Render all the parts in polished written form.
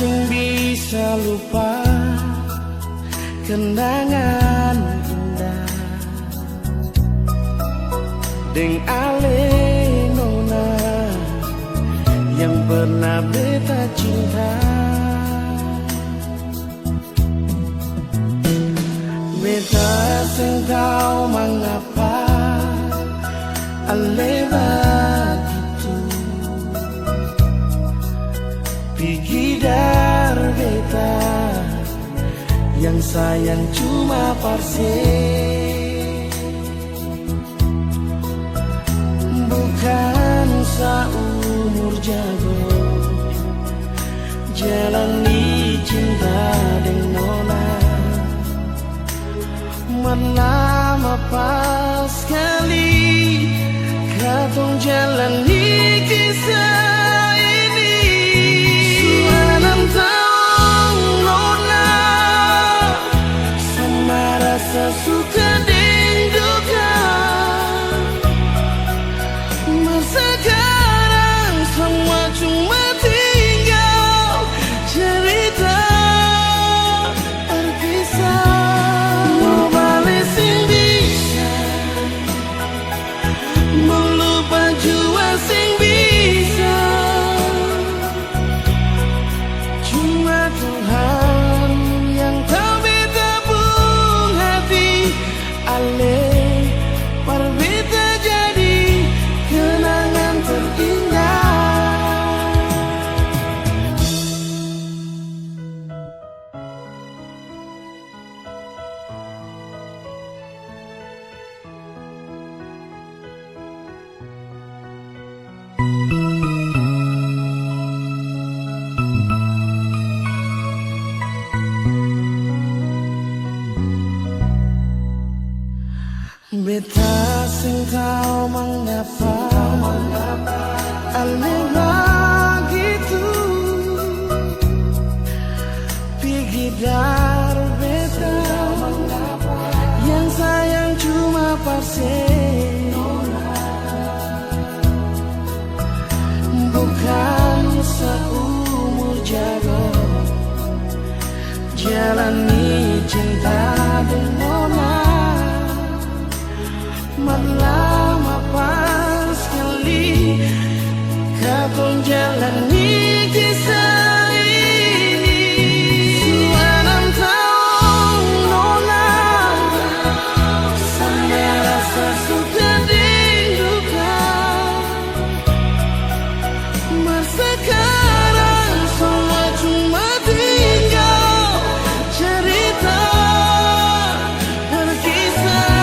sing bisa lupa kenangan indah deng ale nona yang pernah beta cinta. Beta sing tahu mengapa ale begitu pikir beta yang sayang cuma parse, bukan seumur jago jalani cinta dengan nona. Melama pas sekali katong jalani kisah ini. Suanam tahu nona sama rasa suka dan duka. Sekarang semua cuma tinggal cerita terpisah. Mau balik sing bisa, melupa jua sing bisa. Cuma Tuhan yang tahu beta pun hati ale berbeda jadi kenangan terindah. Beta sing tahu mengapa ale begitu pikir beta yang sayang cuma parse, bukan seumur jago jalani cinta dengan nona. Melama pas sekali katong jalani kisah ini. Suanam tahu nona sama rasa suka dan duka. Sekarang semua cuma tinggal cerita terkisah.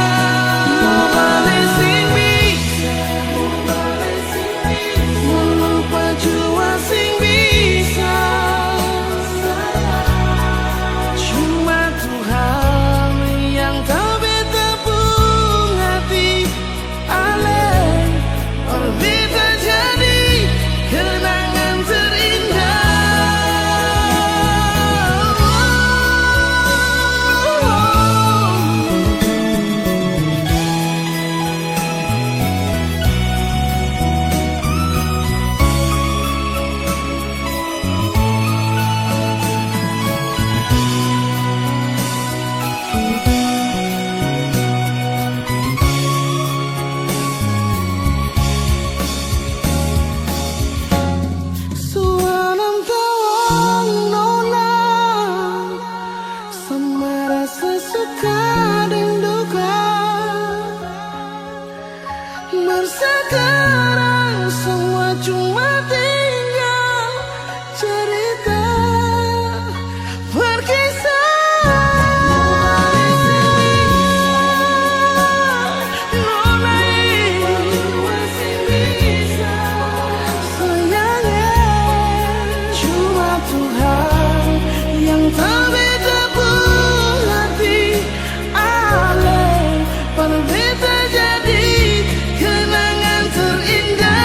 Sekarang semua cuma tinggal cerita berkisah. Nona masih bisa sayangnya cuma Tuhan yang tahu beta pun hati ale berbeda jadi kenangan terindah.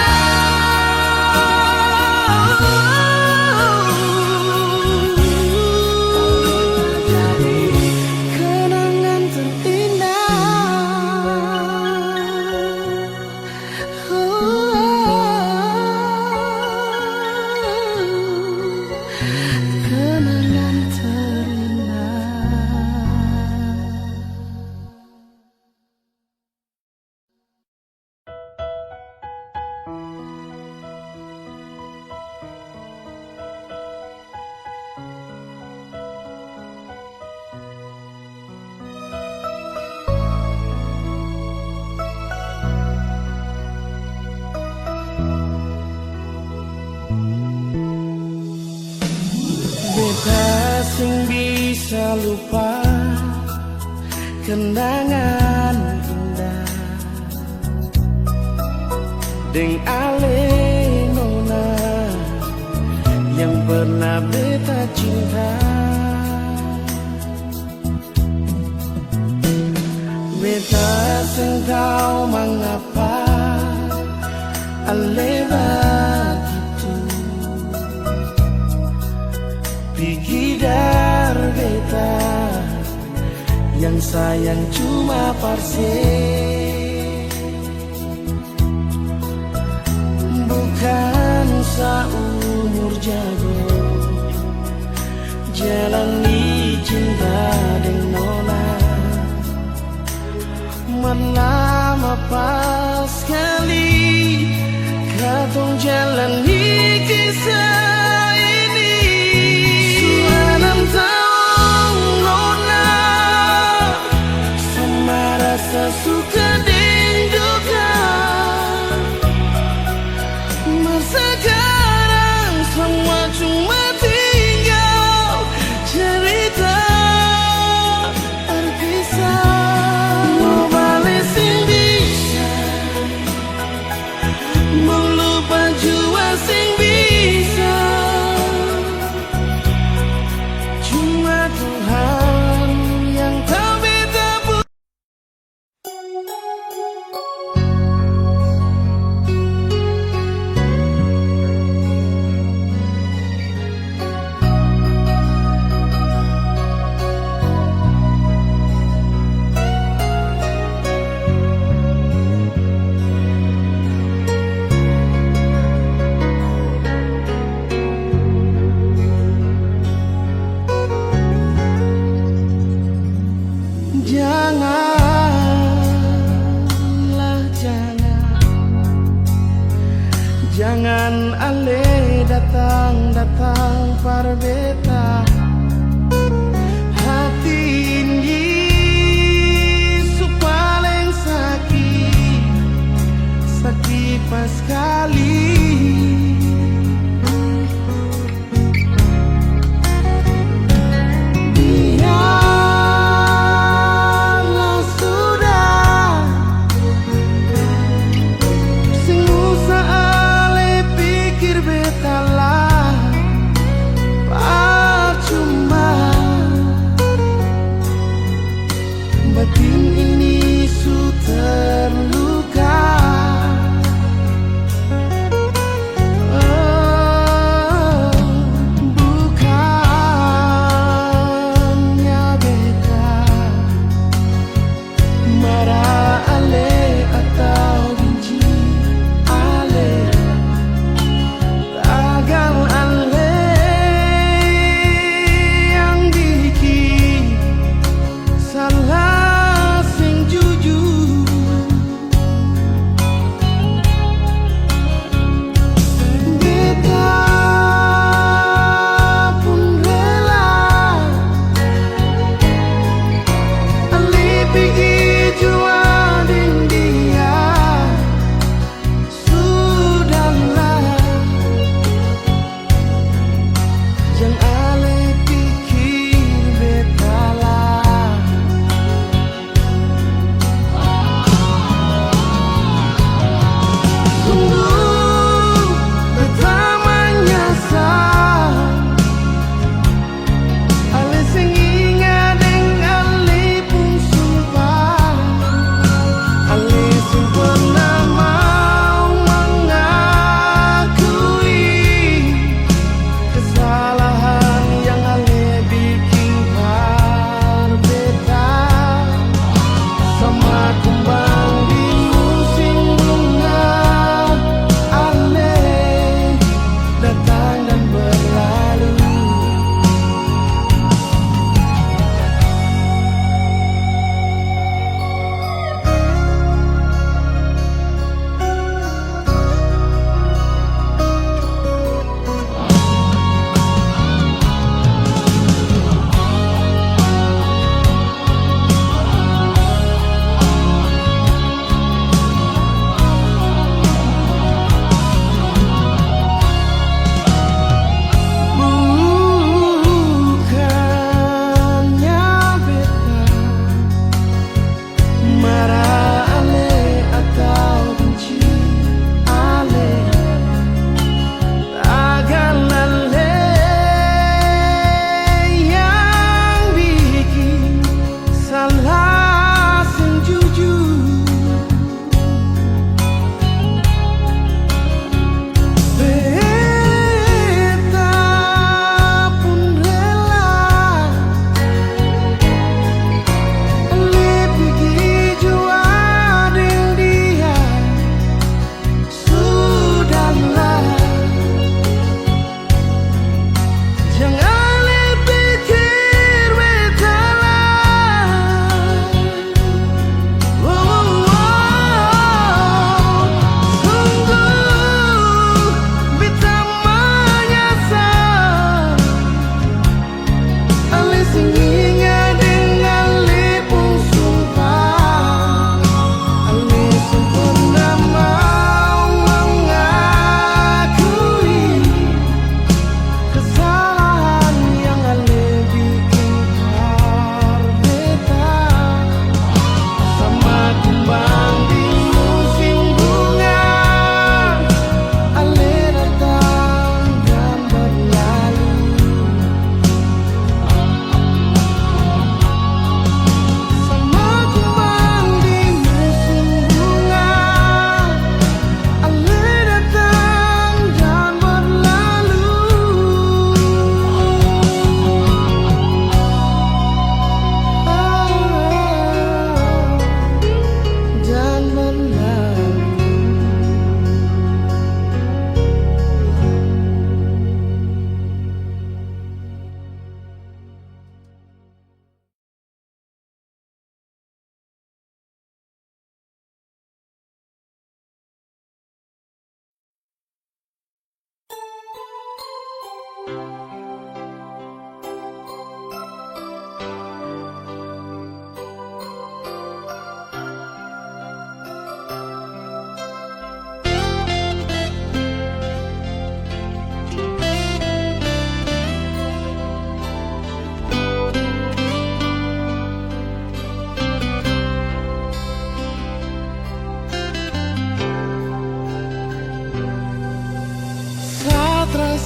bisa lupa kenangan indah deng ale nona yang pernah beta cinta. Beta sing tahu mengapa ale begitu pikir beta yang sayang cuma parse, bukan seumur jago jalani cinta dengan nona. Melama pas sekali katong jalani kisah ini. Suanan tahun nona sama rasa suka dan duka. Masa sekarang semua cuma tinggal cerita terpisah. Mau balik sing bisa, mau lupa jua sing bisa. Cuma Tuhan yang tahu beta pun. Janganlah jangan ale datang par beta hati ini paling sakit pas sekali.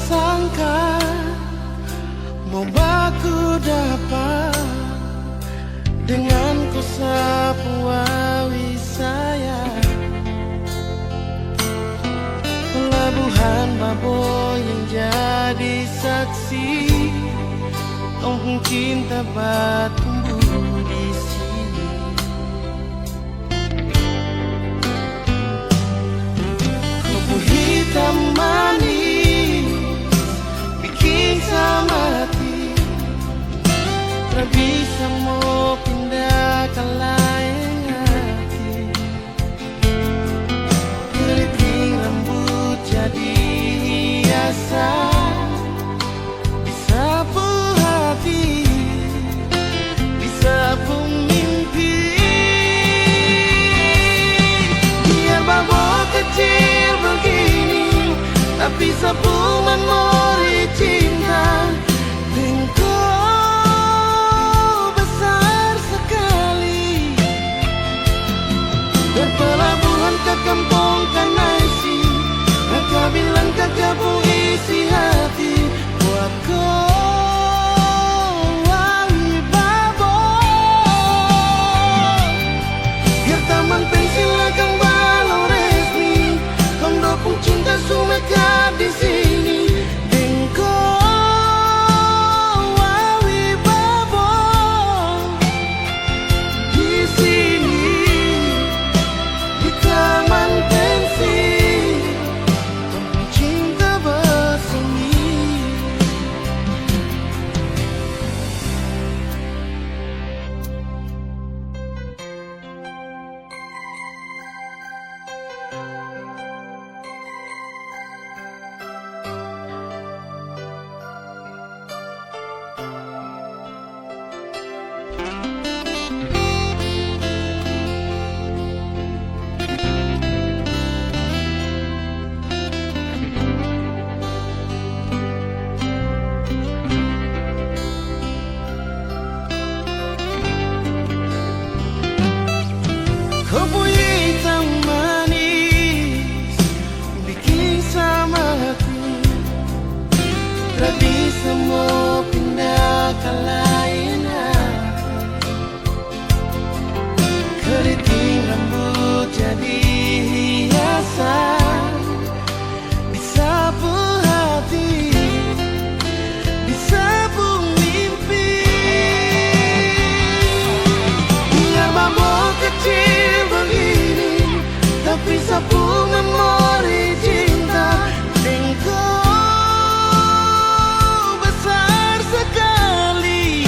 Sangka mau baku dapat dengan ku sapu awi saya pelabuhan Baboy yang jadi saksi kampung cinta tumbuh di sini. Kubu hitam manis sama hati, tak bisa mau pindah ke lain hati. Keriting rambut jadi hiasan, disapu hati, disapu mimpi. Biar Baboy kecil begini, tapi sapu memori cinta. Engkau besar sekali, berpelabuhan ke kampung Kanaisi, maka bilang kakakmu isi hati buat kau wangi Baboy. Biar taman pensil akan balau resmi, kondopung cinta sumeka di sini. Kubu hitam manis bikin sama hati, tak bisa mau pindah ke lain hati. Keriting rambut jadi hiasan, disapu hati, disapu mimpi. Biar Baboy kecil begini, tapi sapu memori cinta. Engkau besar sekali,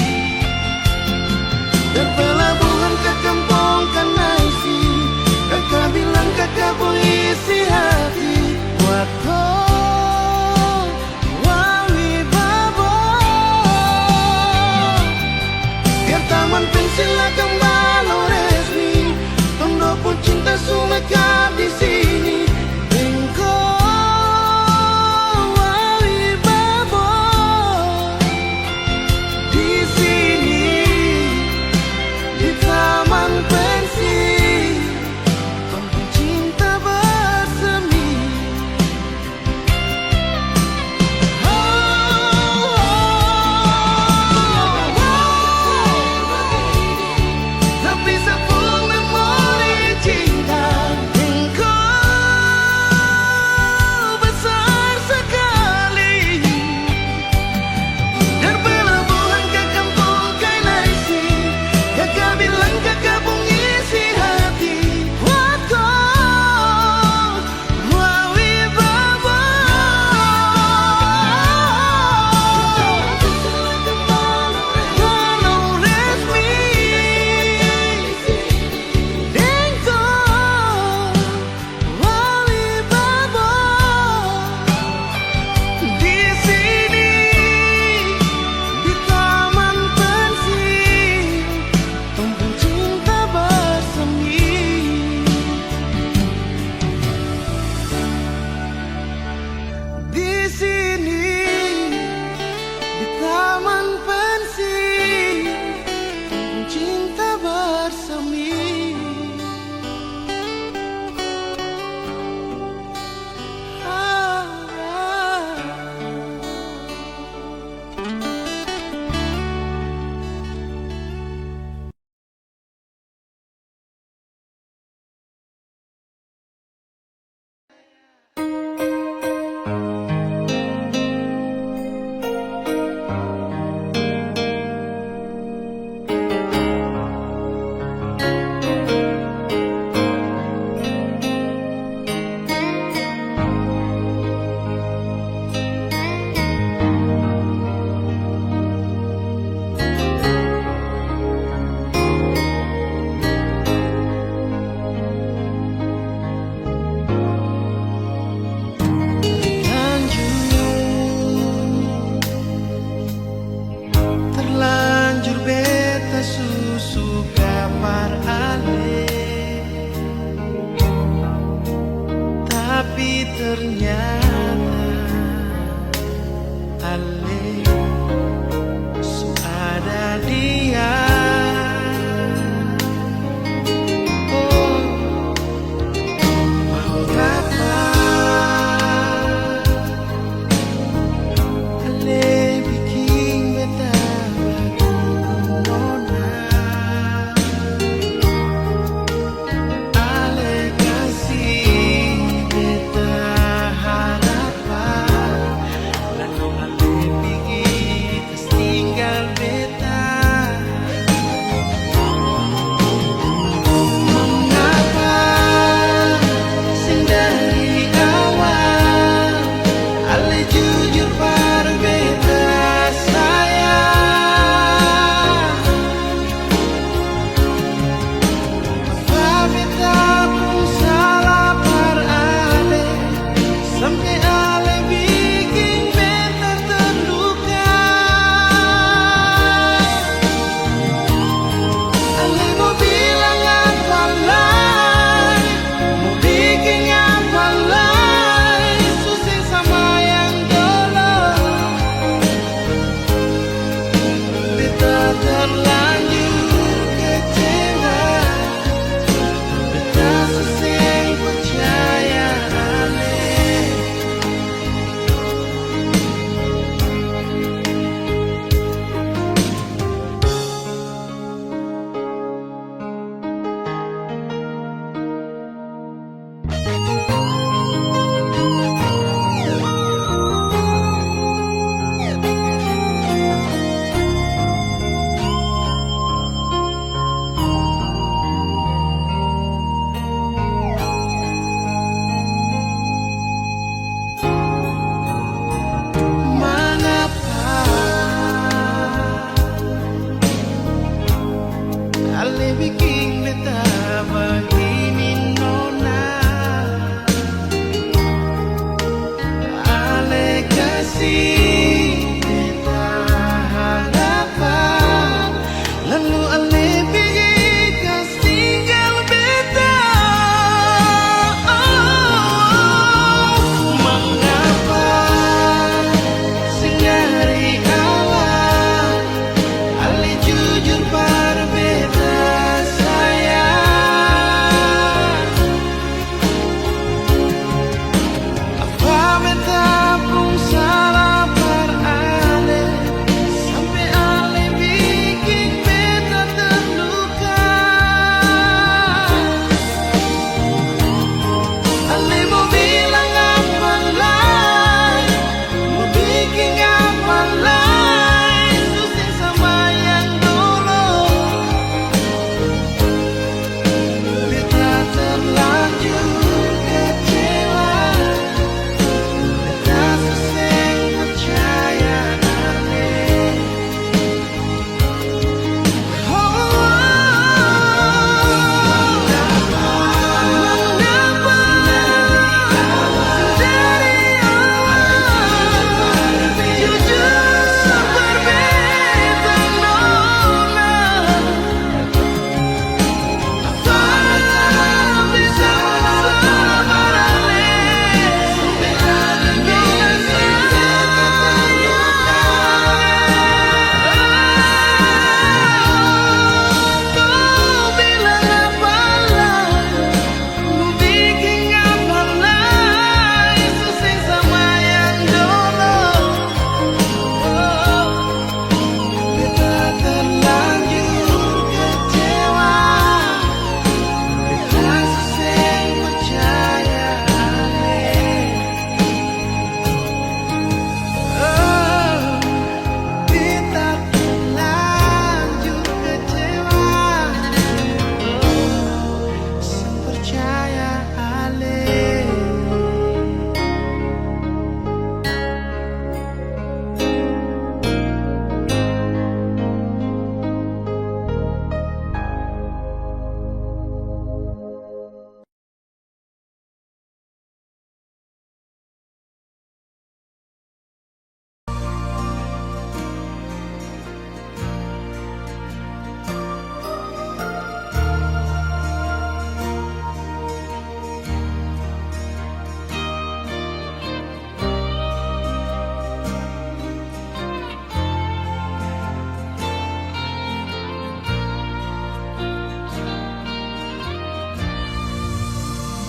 ternyata Ale su ada dia. Oh, mau dapat Ale bikin beta nona. Ale kasih beta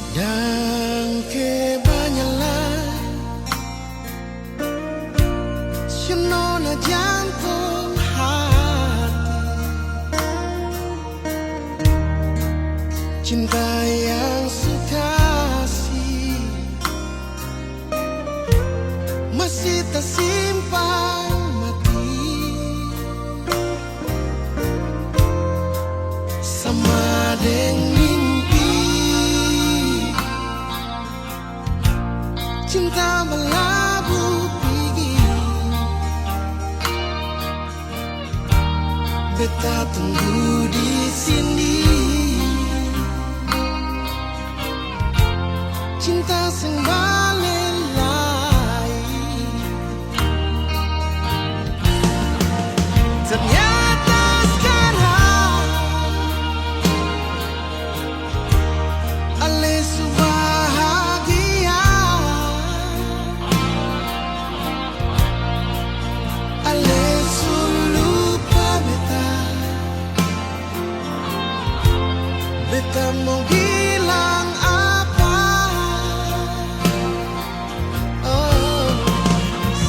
Dan kebanyakan senona jantung hati, cinta yang sukasi masih tersimpan mati sama dengan mimpi cinta melabuh pergi. Beta tunggu di sini, cinta sing balelai. Ternyata sekarang ale bahagia, ale lupa beta. Beta mau bilang apa? Oh,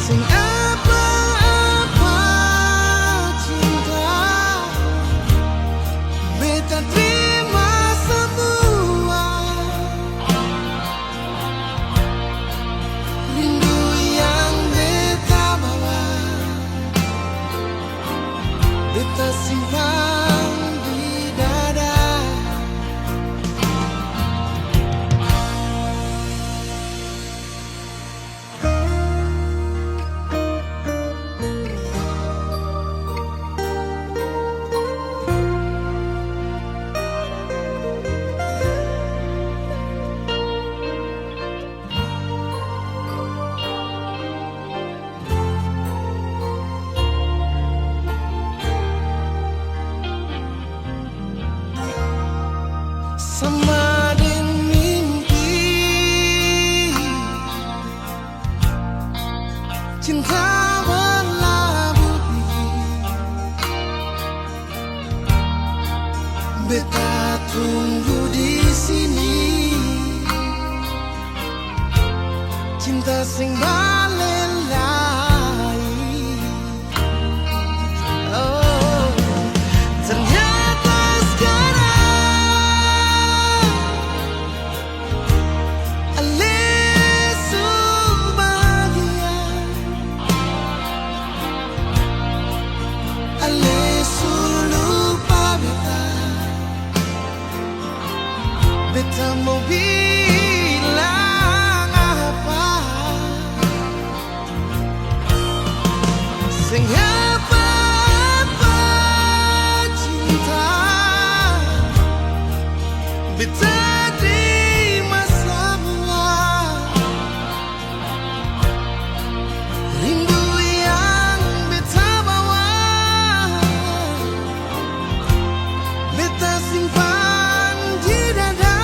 sing apa-apa cinta. Beta terima semua. Rindu yang beta bawa, beta simpan di dada. Sama dengan mimpi cinta berlabuh pergi. Beta tunggu di sini, cinta sing balelai. Oh, ternyata sekarang ale bahagia, ale lupa beta. Beta mau bilang apa? Sing apa-apa cinta. Beta terima semua. Rindu yang beta bawa, beta simpan di dada.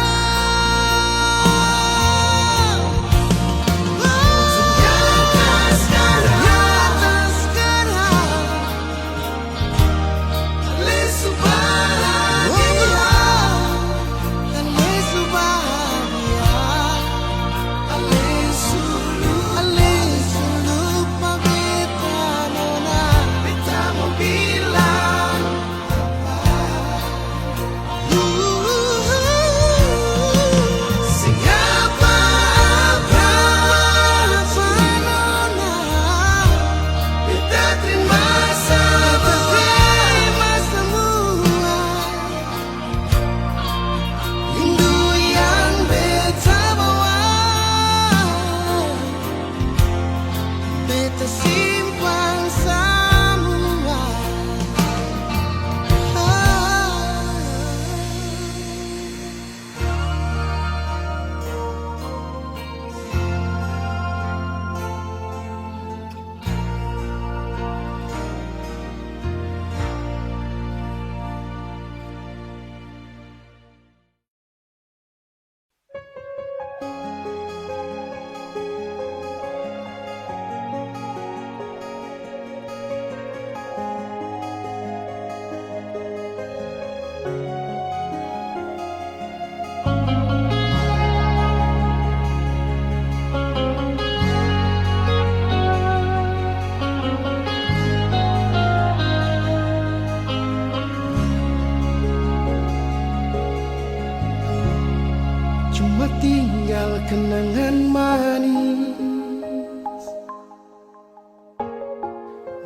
cuma tinggal kenangan manis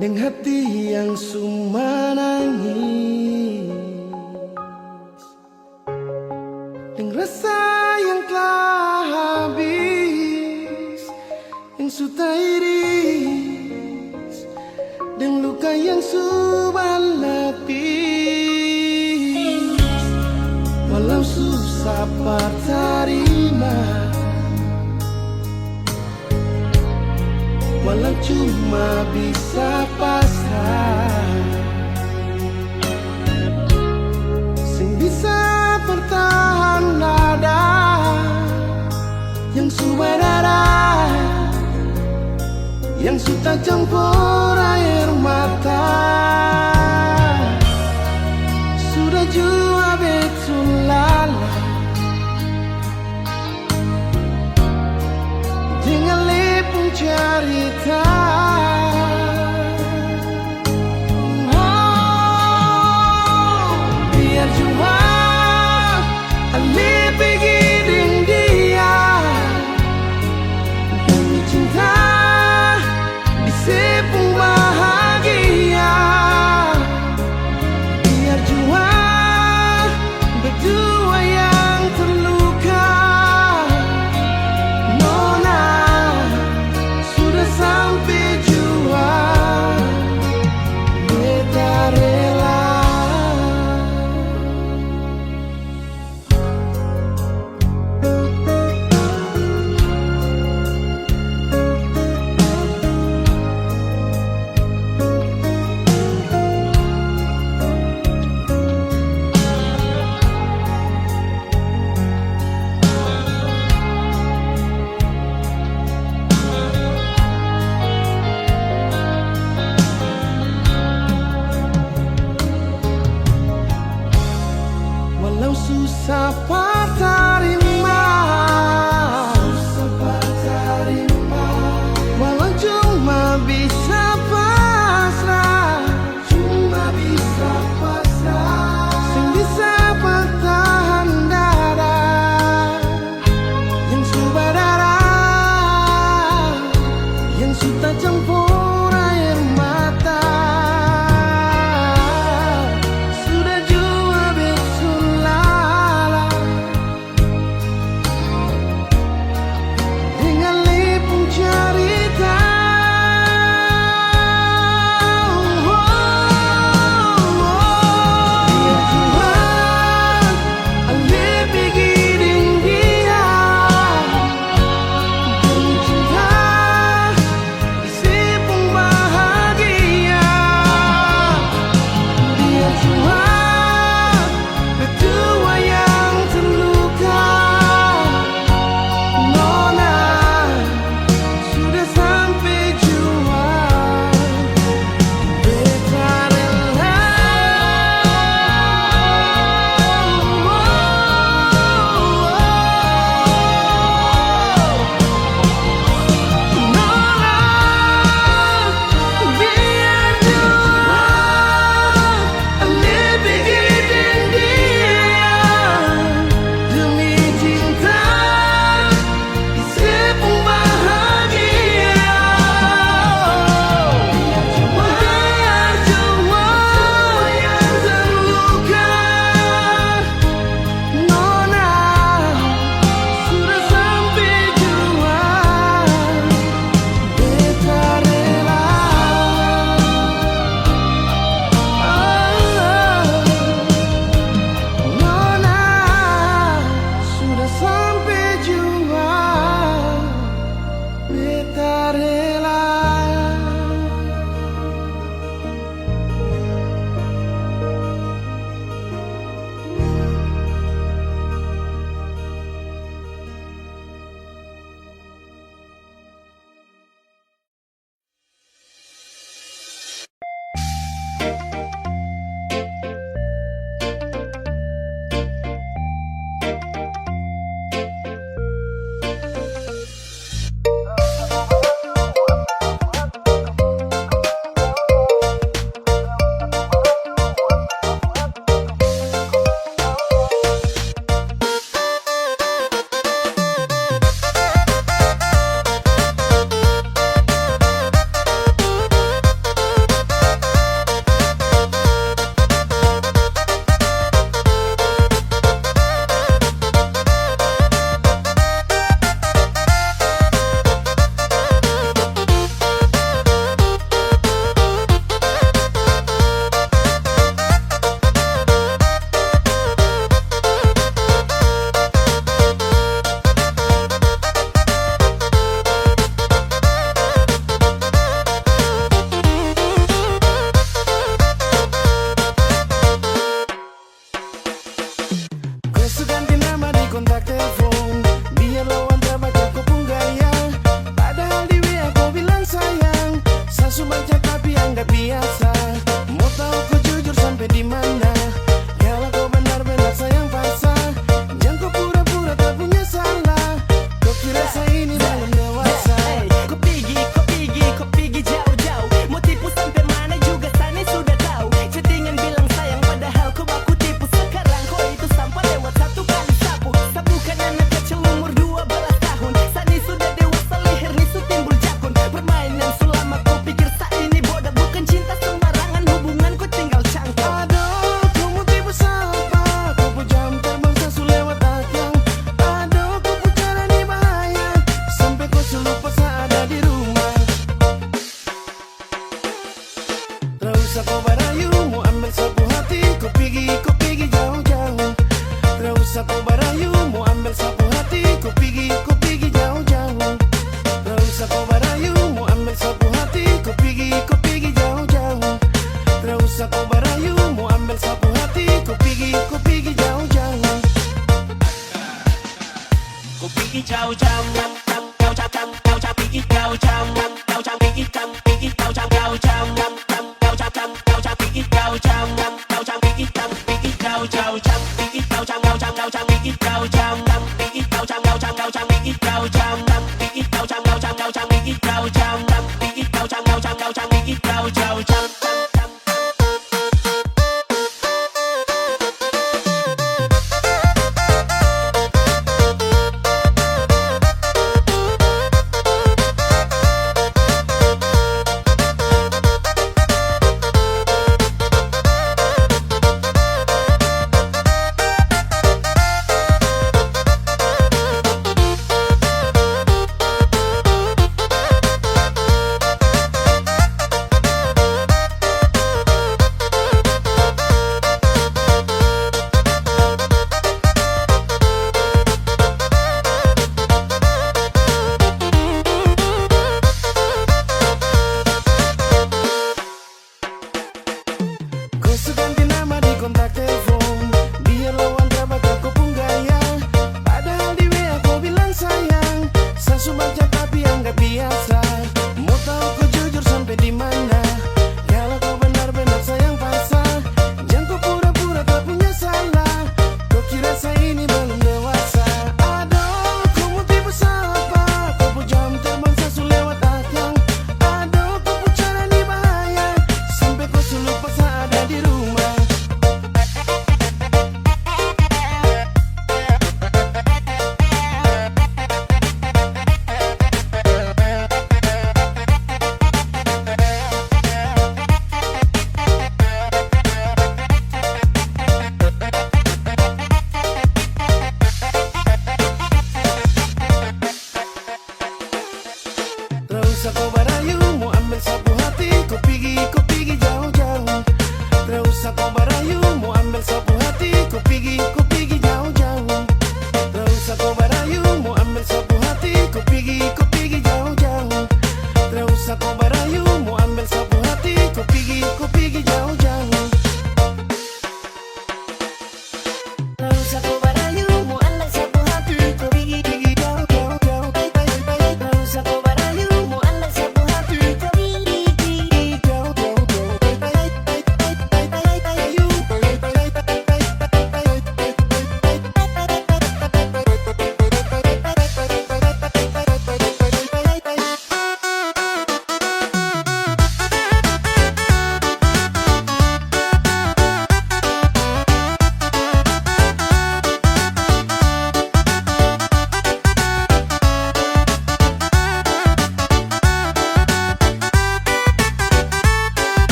dengan hati yang suma nangis, dengan rasa yang telah habis, yang sudah iris, dan luka yang sudah lapis. Walau susah terima, walau cuma bisa pasrah, sing bisa bertahan nada yang sudah darah, yang sudah campur air mata, sudah jua betul lala dengan lepung cerita. Biar jua ale pergi dengan dia demi cinta di sepung bahagia. Biar jua berdua yang terluka, Nona sudah sampai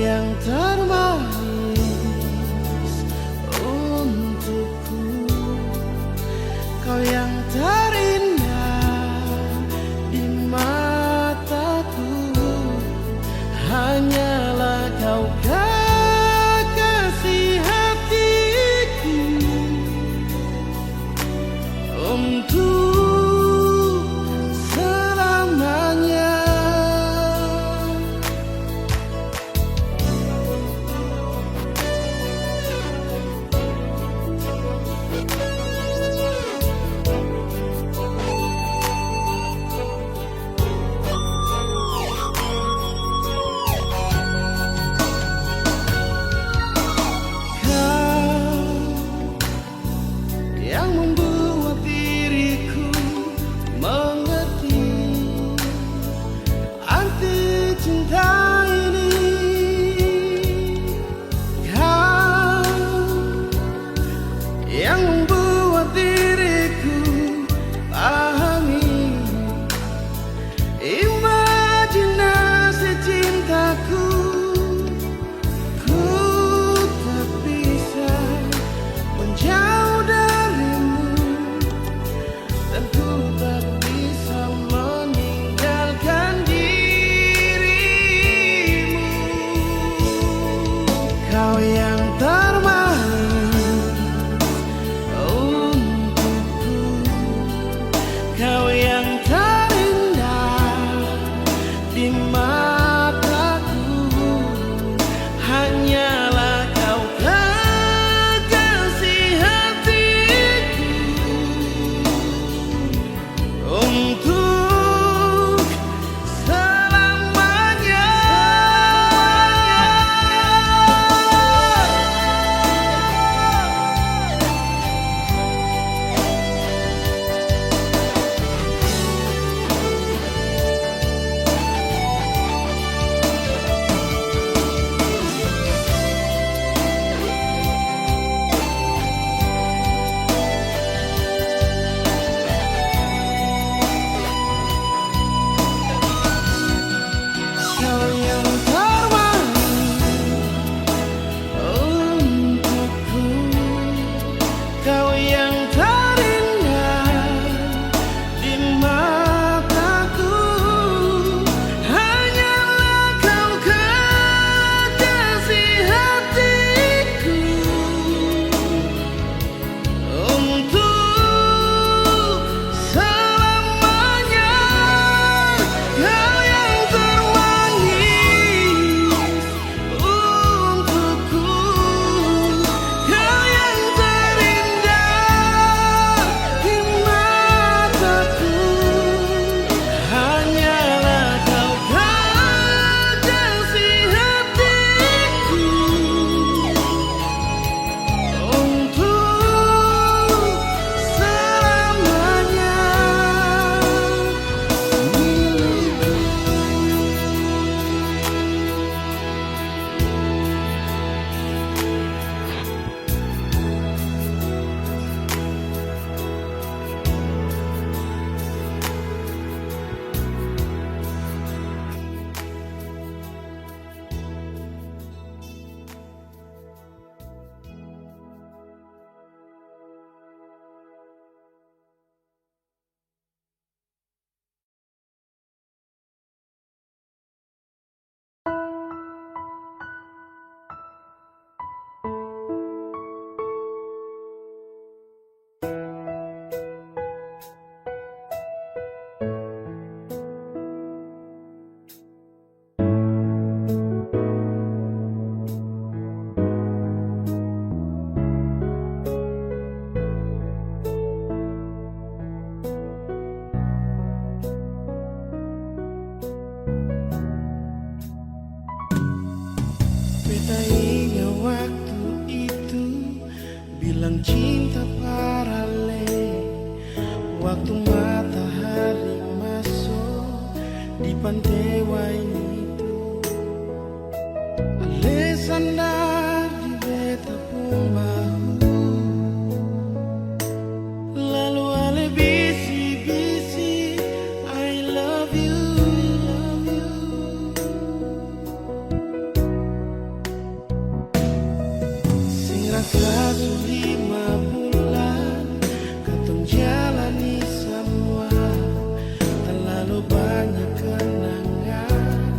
yang termanis untuk bilang cinta paralel. Waktu matahari masuk di pantai Waini itu, Alexander di beta pun bahu. Lalu ale bisi-bisi I love you, love you. Sing rasa su 5 bulan katong jalani semua, terlalu banyak kenangan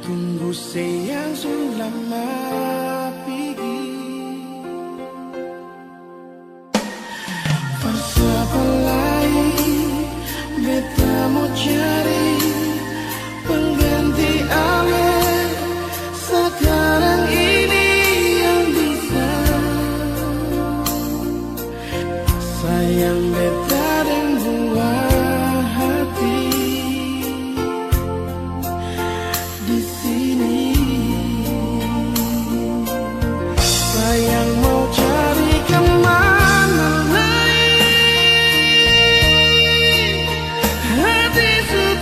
tunggu sayang selama pergi. Siapa lain beta mau cari pengganti awet sekarang ini yang bisa sayang beta dan buah hati di sini. Sayang mau cari kemana lagi? Hati sudah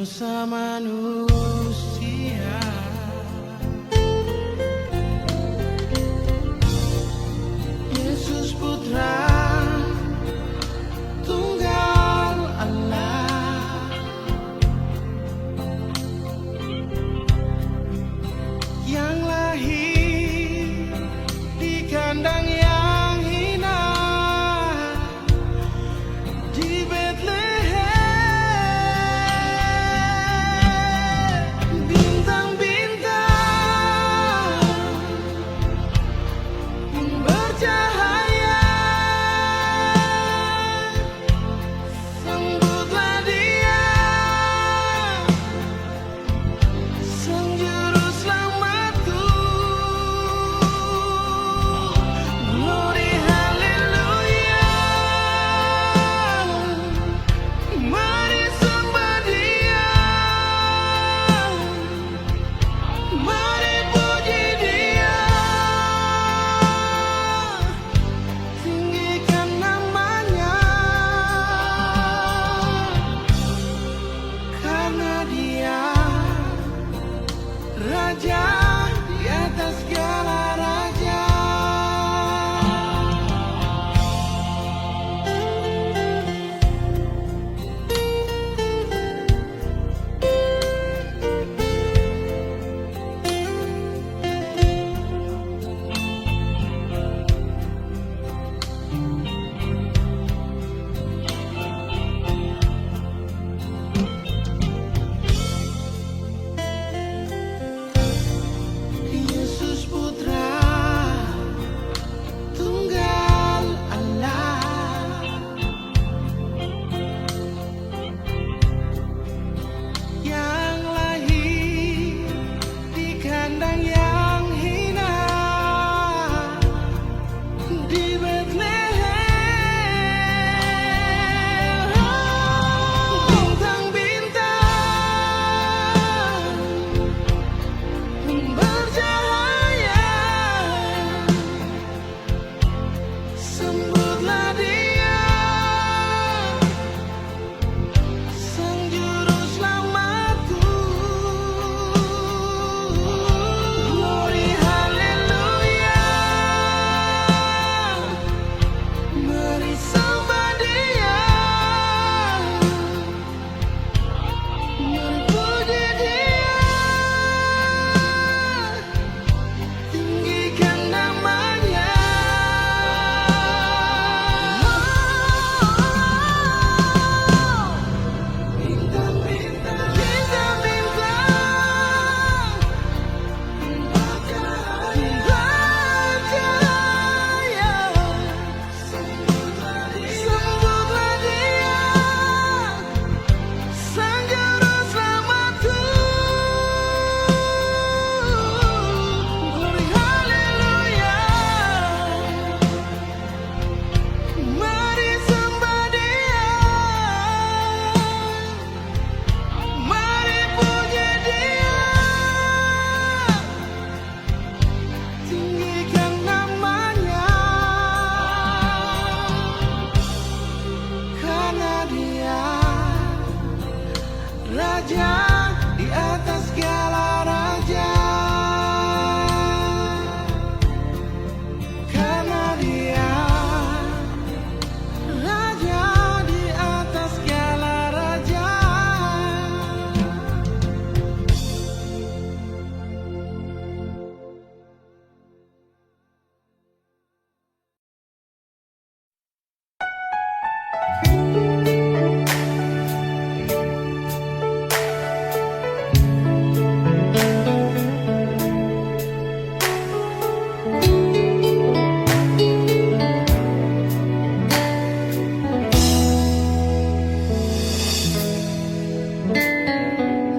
dosa manusia. Yesus Putra Tunggal Allah, yang lahir di kandang yang hina di Bethlehem. Bintang-bintang bercahaya, sambutlah Dia, Sang Juru Selamatku. Glory haleluya, mari sembah Dia, mari puji Dia, tinggikan namanya, karena Dia Raja di atas segala raja. Yesus Putra Tunggal Allah, yang lahir di kandang yang hina di Bethlehem. Bintang-bintang bercahaya, sambutlah Dia, Sang Juru Selamatku. Glory haleluya, mari sembah Dia, mari puji Dia, tinggikan namanya. Bintang-bintang bercahaya, sambutlah Dia, Sang Juru Selamatku. Glory haleluya, mari sembah Dia, mari puji Dia, tinggikan namanya, karena Dia Raja di atas segala raja. Karena Dia Raja di atas segala raja.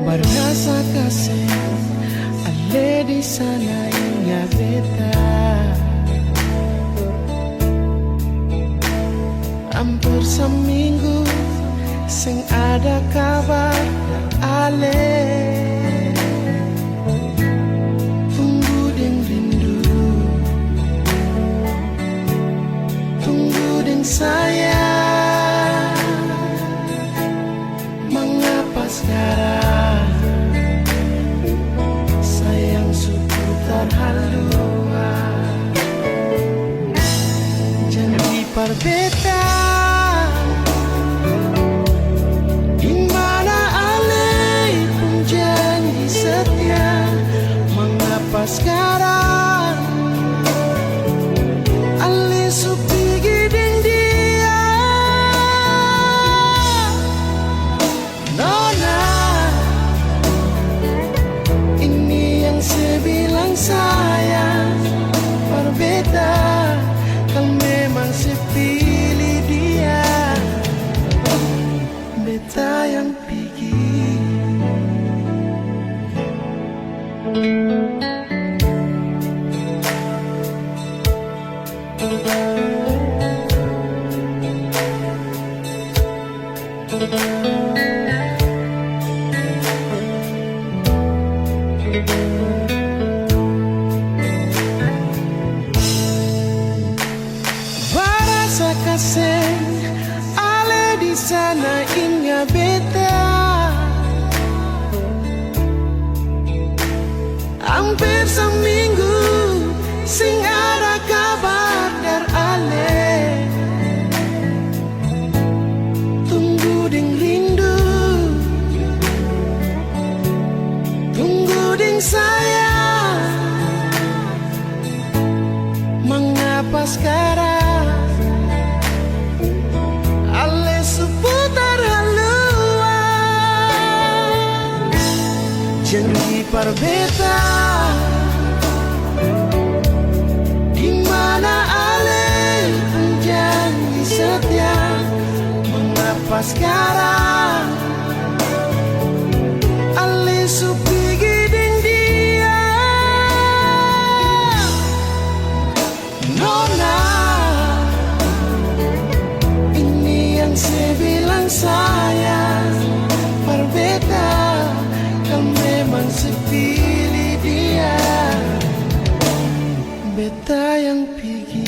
Berasa kasih ale di sana hingga beta, hampir seminggu sing ada kabar ale. Tunggu deng rindu, tunggu deng saya, mengapa sekarang berbeda. Di mana alih pun janji setia, mengapa sekarang alih sepi giding dia? Nona, ini yang saya bilang sayang, berbeda. Kalau memang saya pilih dia, beta yang pergi. Barasa kasih ale di sana ingat beta. Hampir seminggu sing ada kabar dari ale. Tunggu ding rindu, tunggu ding sayang, mengapa sekarang ale seputar haluan? Janji berbeda. Di mana ale pun janji setia, mengapa sekarang ale sepi giding dia? Nona, ini yang saya bilang sayang, berbeda. Kalau memang saya pilih dia, beta yang pergi.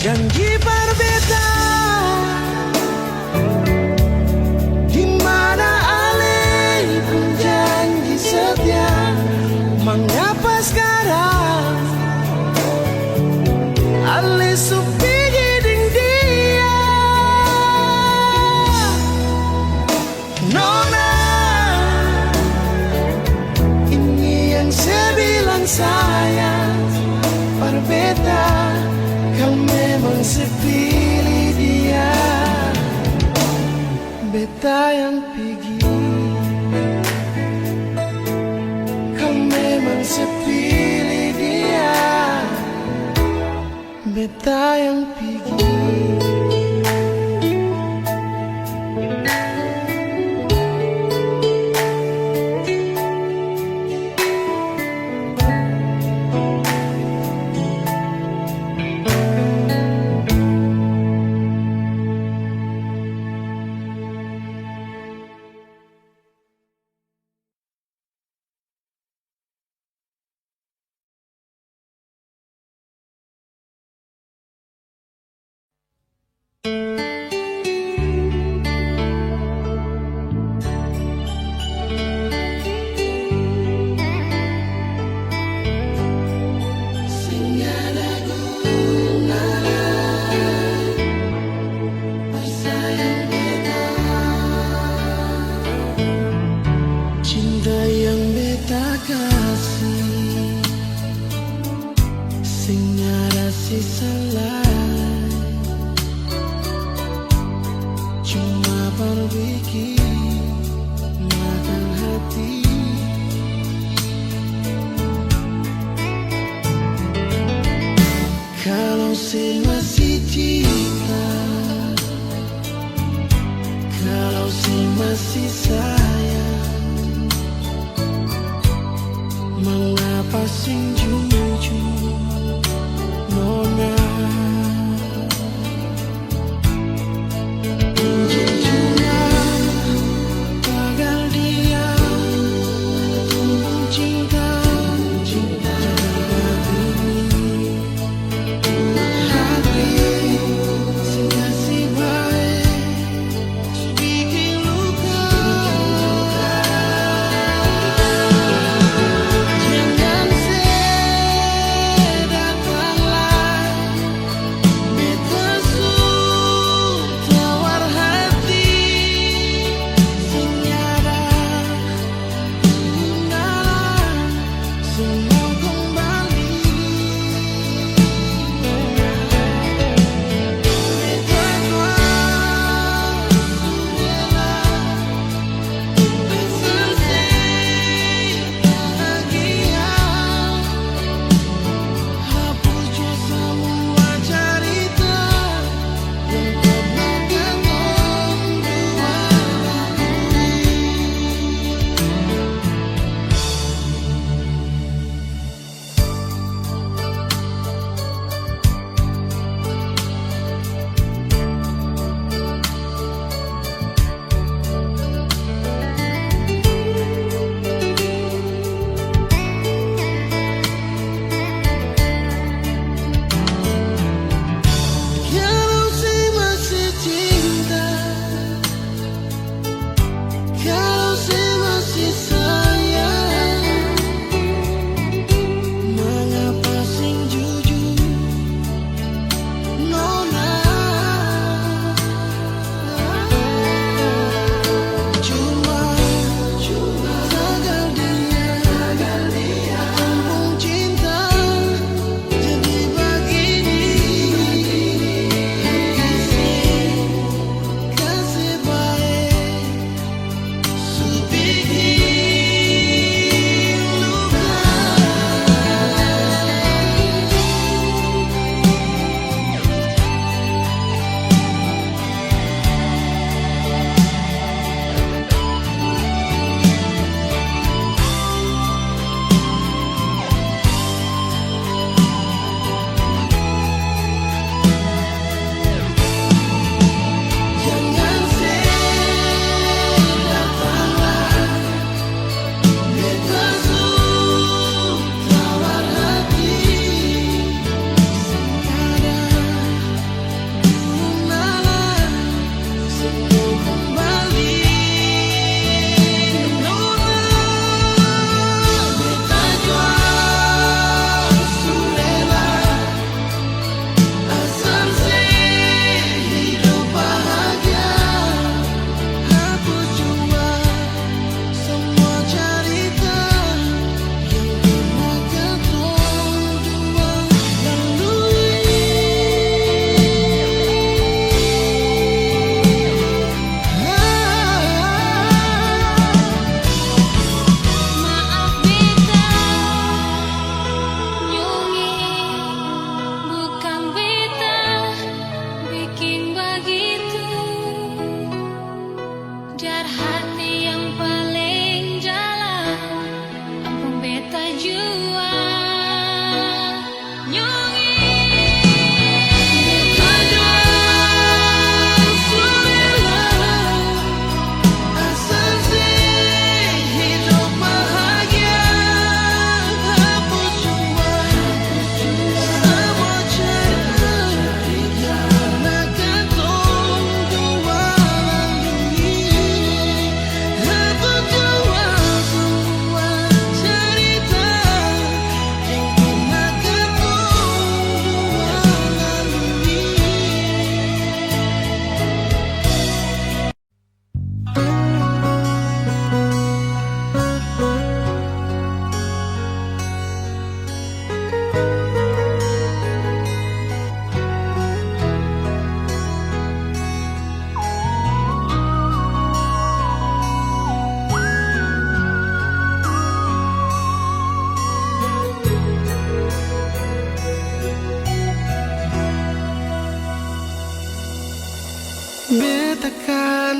Janji berbeda. Di mana alih pun janji setia, mengapa sekarang alih sepi giding dia? Nona, ini yang saya bilang sayang, berbeda. Kau memang saya pilih dia, beta yang pergi. Kau memang saya pilih dia, beta yang pergi. kasih sayang, mengapa sing jujur nona. Jujurnya gagal di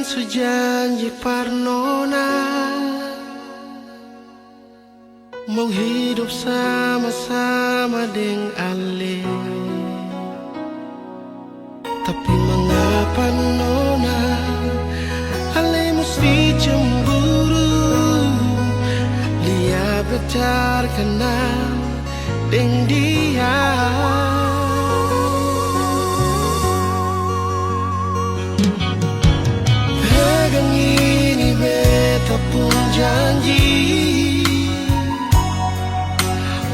sejanji Parnona mau hidup sama-sama deng Ale. Tapi mengapa Nona Ale mesti cemburu? Lia becar kenal deng dia. Pegang ini beta pun janji,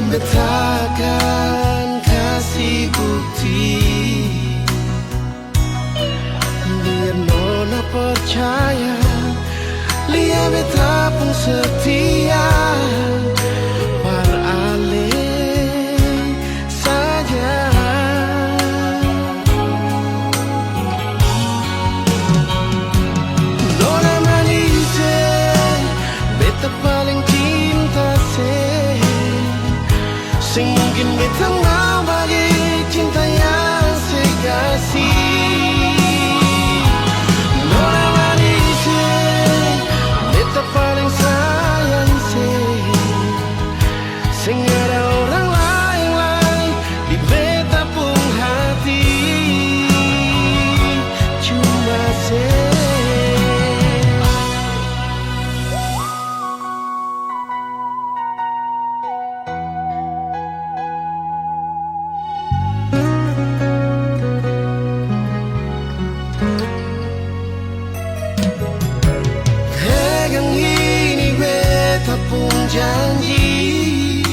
beta akan kasih bukti. Biar Nona percaya, Lia beta pun setia. Par Ale saja. Nona manis, beta paling cinta se. Sing mungkin beta mau bagi cinta yang saya kasih. Nona manis, beta paling sayang sih. Sing ada orang lain di beta pun hati. Cuma saya. Pegang ini beta pun janji,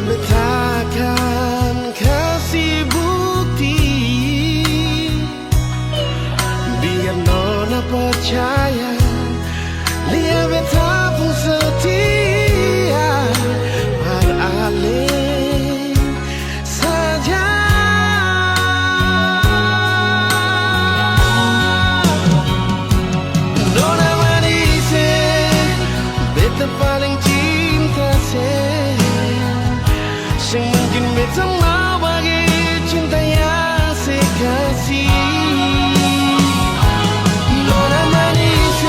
beta akan kasih bukti. Biar Nona percaya, Lia beta pun setia. Par Ale saja. Nona manis, beta paling cinta se. Sing mungkin beta mau bagi cinta yang saya kasih. Nona manis,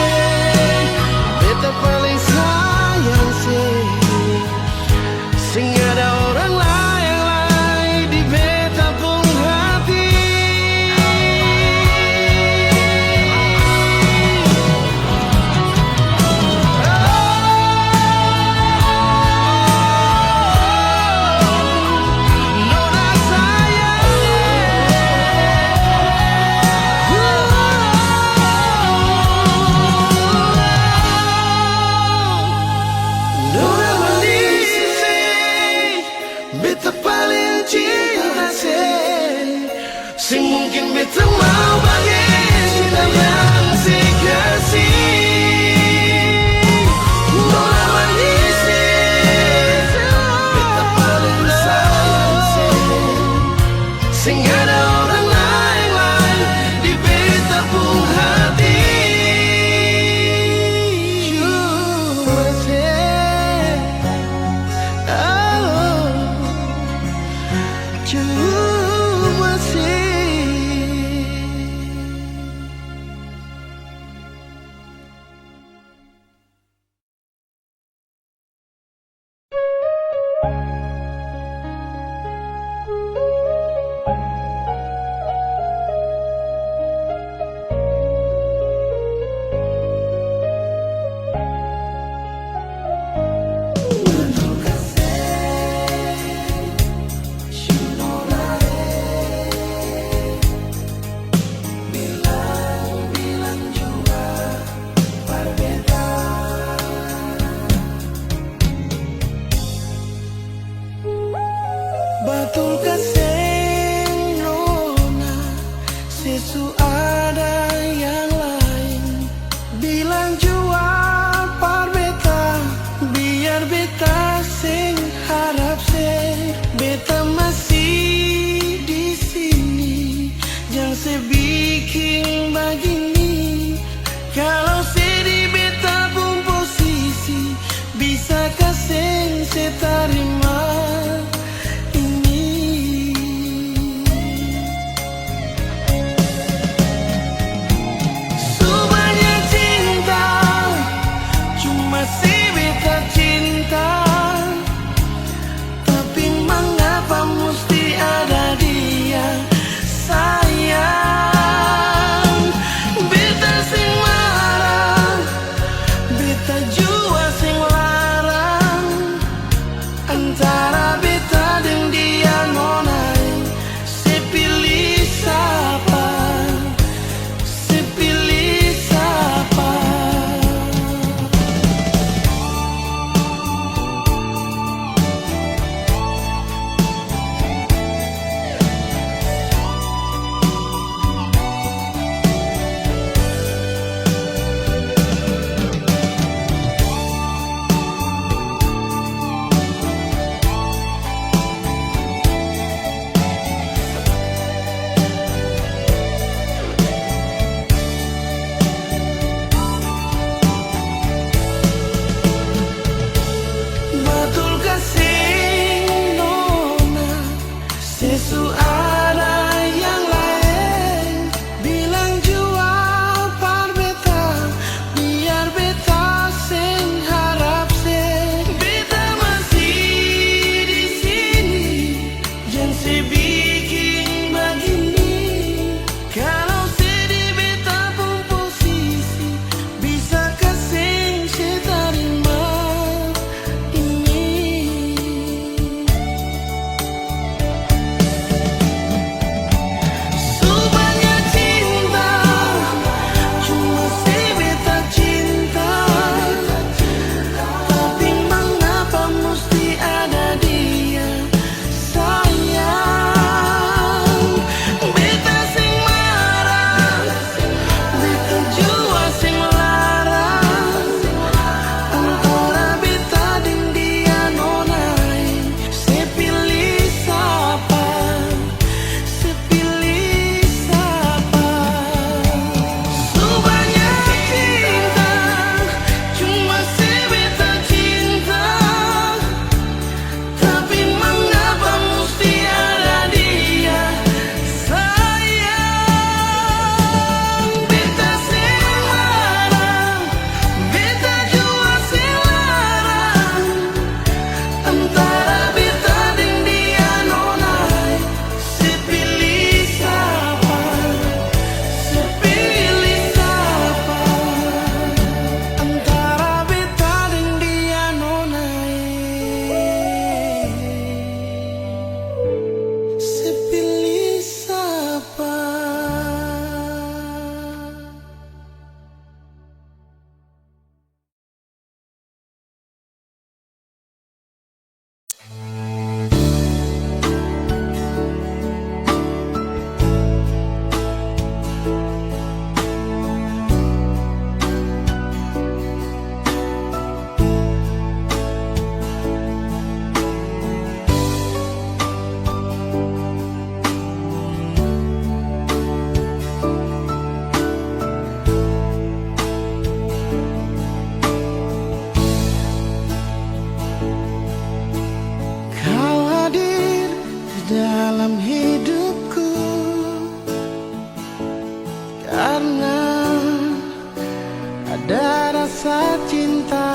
rasa cinta.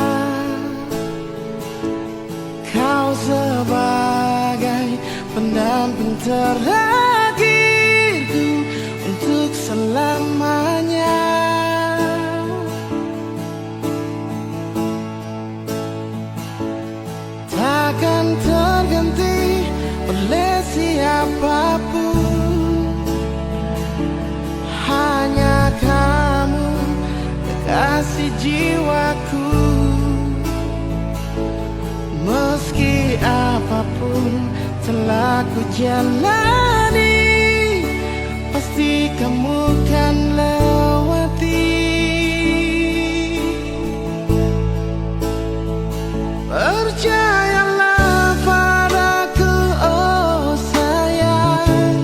Kau sebagai pendamping terakhirku untuk selamanya. Takkan terganti oleh siapapun, hanya kamu kekasih jiwaku. Meski apapun telah ku jalani, pasti kamu kan lewati. Percayalah padaku, oh sayang,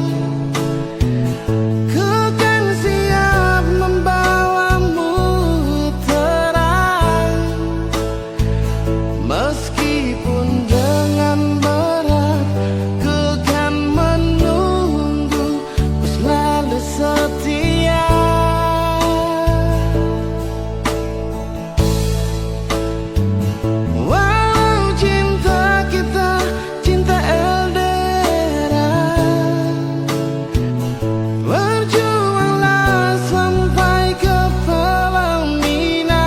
ku kan siap membawamu terang. Meskipun dengan berat, ku kan menunggu, ku selalu setia. Walau cinta kita cinta LDR, berjuanglah sampai ke pelaminan.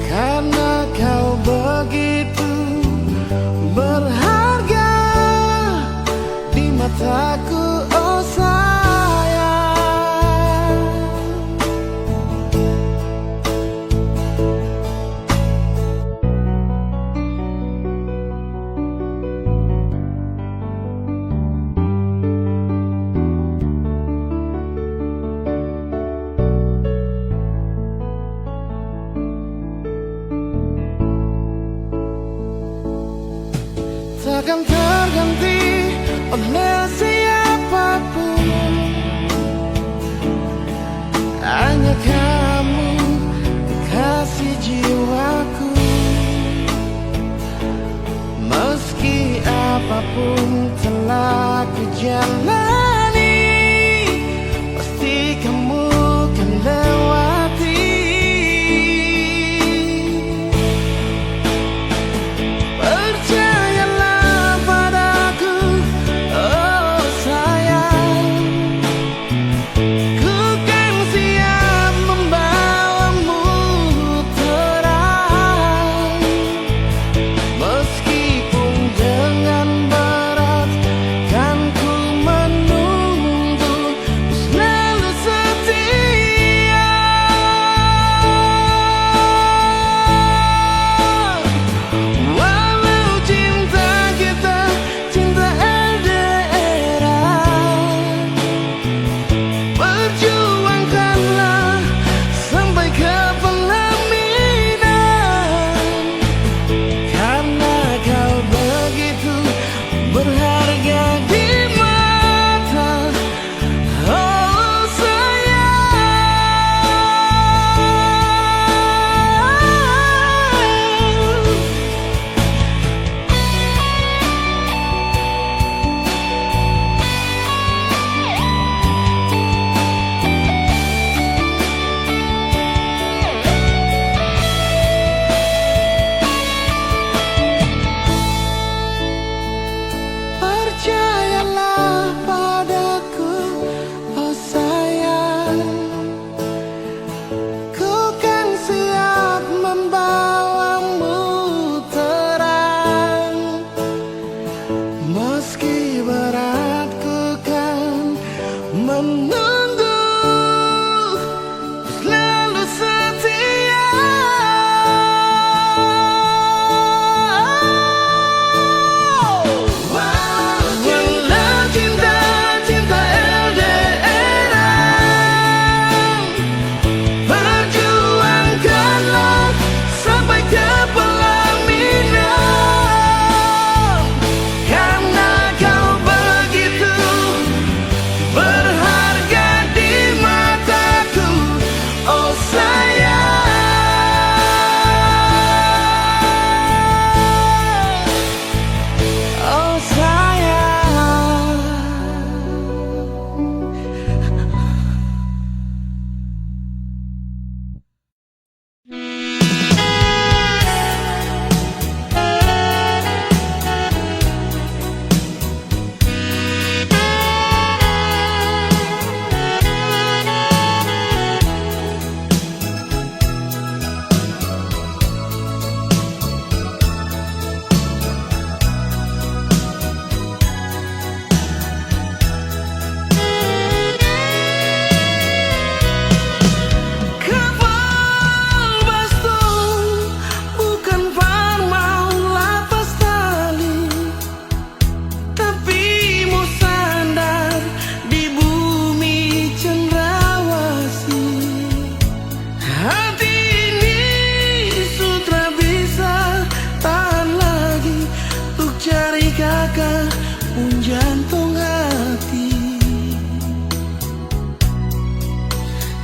Karena kau begitu berharga di mataku, oh sayang. Takkan terganti oleh siapapun, hanya kamu kekasih jiwaku. Meski apapun telah ku jalani, pasti kamu kan lewati. Percayalah padaku, oh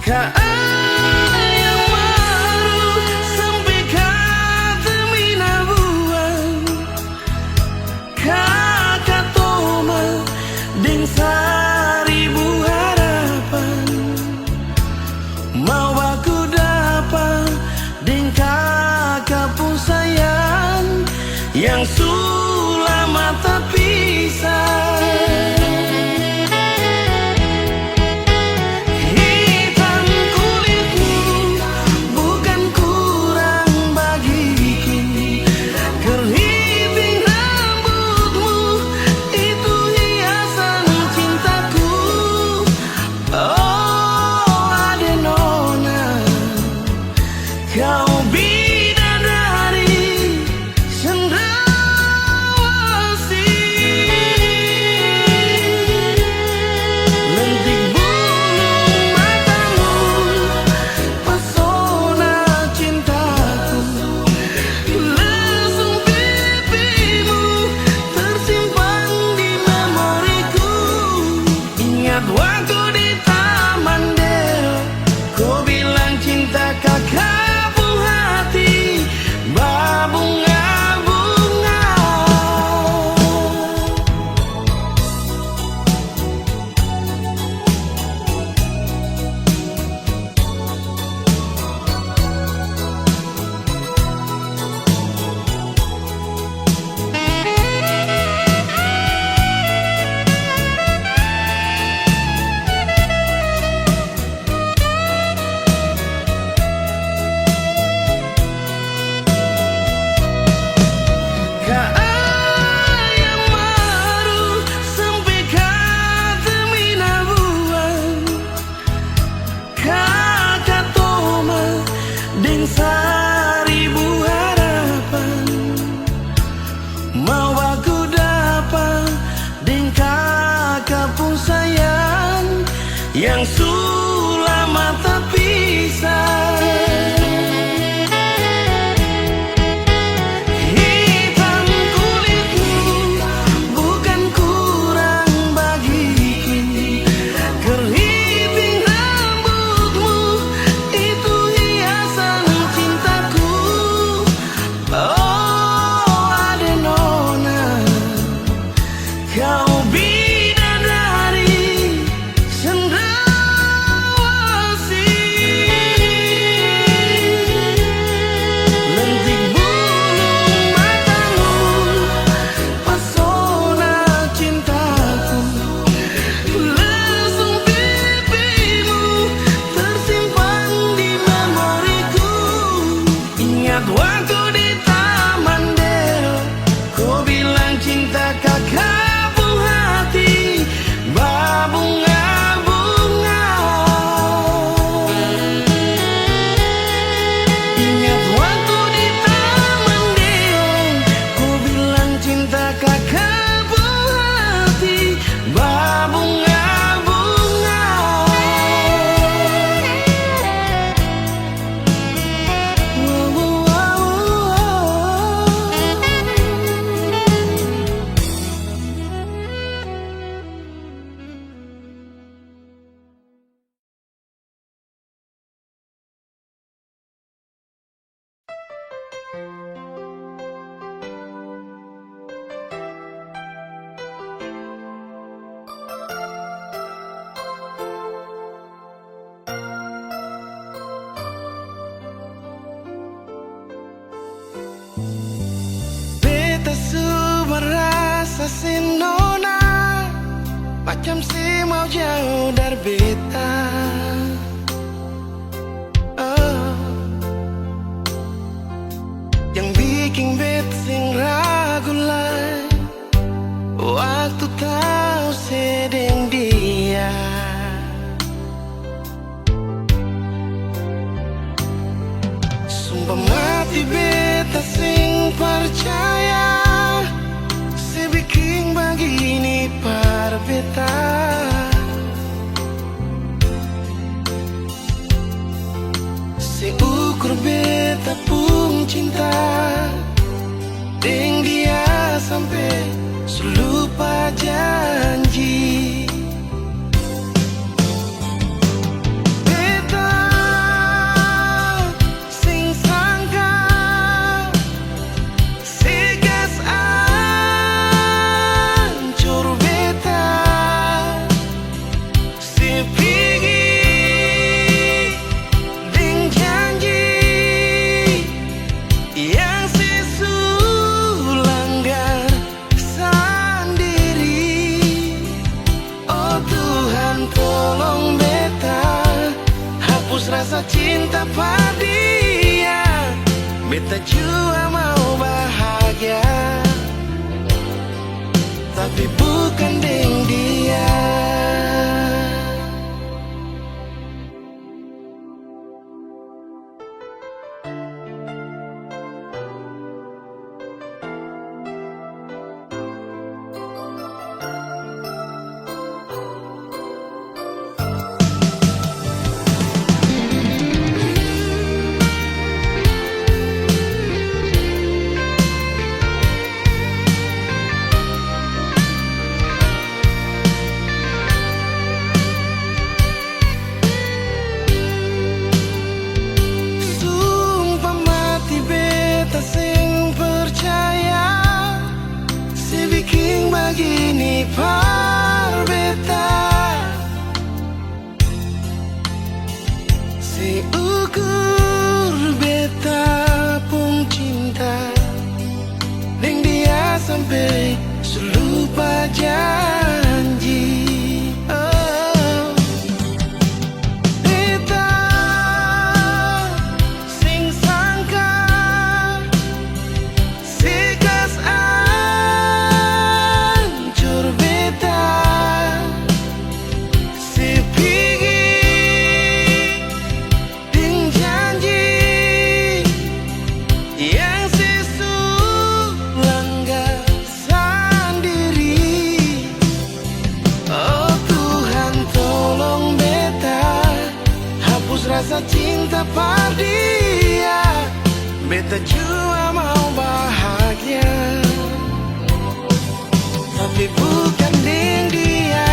Kaayang maru sampai termina buang kakak toma deng seribu harapan mau aku dapat deng kakak pun sayang yang sulama tak pisah. Kau bidadari cendrawasih, lentik bulu matamu, pesona cintaku, lesung pipimu tersimpan di memoriku. Ingat waktu di Taman Deo, kau bilang cinta kakak seribu harapan mau aku dapat deng kakak pun sayang yang sulama tak pisah. Hitam kulitmu bukan kurang bagiku, keriting rambutmu itu hiasan cintaku. Oh ada nona, kau bidadari cendrawasih, lentik bulu matamu, pesona cintaku, lesung pipimu tersimpan di memoriku. Ingat waktu di Taman Deo, kau bilang cinta kakak pun hati berbunga-bunga. Ingat waktu di Taman Deo, kau bilang cinta kakak pun hati berbunga-bunga. Beta su merasa si nona macam si mau jauh dari beta. Yang bikin beta sing ragu lah waktu tahu sedang dia. Sumpah mati beta sing percaya si bikin begini par beta. Si ukur beta pun cinta deng dia sampai selupa janji. Beta rasa cinta pada dia. Beta jua mau bahagia, tapi bukan dengan dia. Begini par beta, seukur beta pun cinta dengan dia sampai selupa janji. Oh, beta sing sangka sekas rasa cinta pada dia. Beta jua mau bahagia, tapi bukan dengan dia.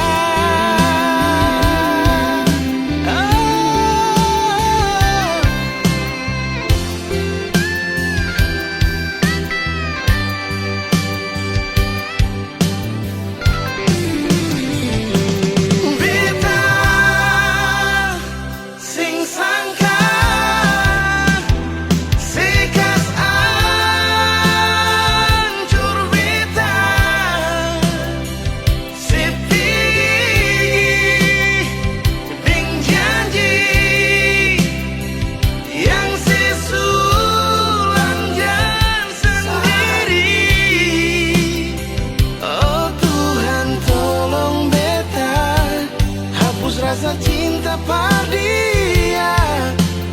Rasa cinta pada dia.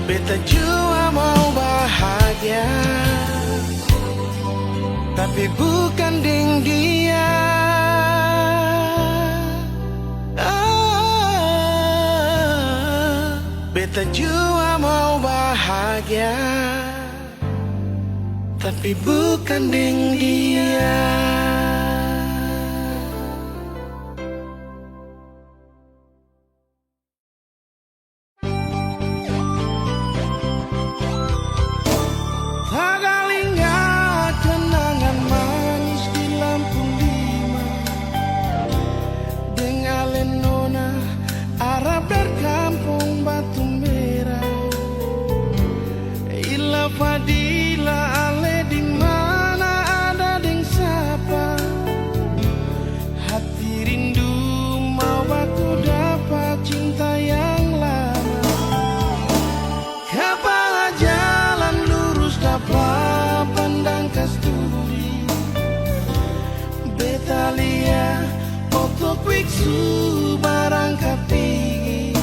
Beta jua mau bahagia, tapi bukan dengan dia. Beta jua mau bahagia, tapi bukan dengan dia. Fadila ale di mana ada deng siapa, hati rindu mau aku dapat cinta yang lama. Kepala jalan lurus dapat pandang kasturi, Betalia foto kwiksu barang kapigi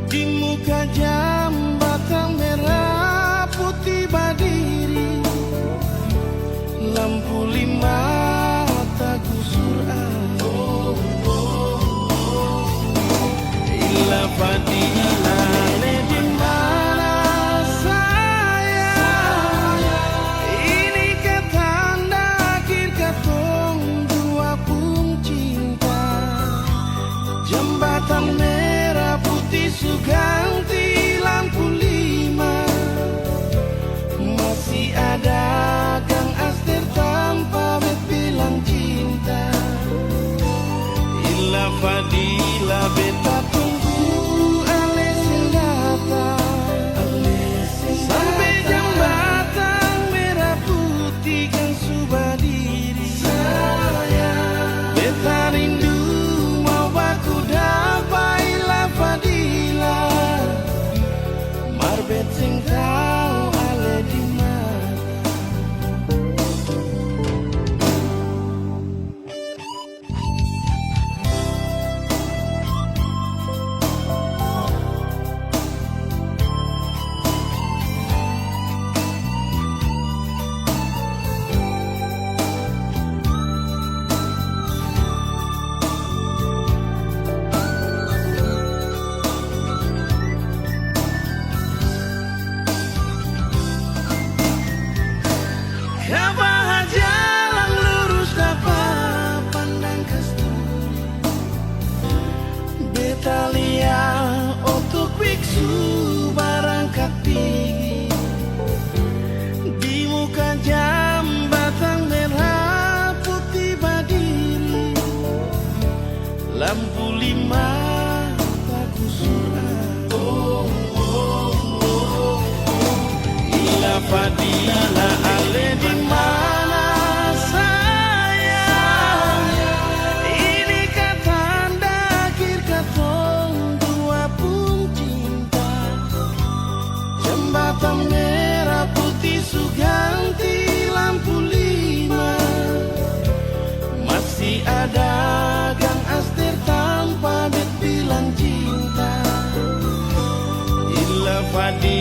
di muka jambatan merah putih badiri, lampu lima tak kusur ila fadila di mana saya, ini ketanda akhir katong dua pun cinta, jembatan merah putih suganti sing tau ale di mana. Kapan jalan lurus dapat pandang kestu Betalia untuk biksu barang kati di muka jambatan merah putih badiri lampu lima Fadila ale di mana sayang ini tanda akhir katong dua pun cinta jembatan merah putih suganti lampu lima masih ada gang aster tanpa bet bilang cinta Ila Fadila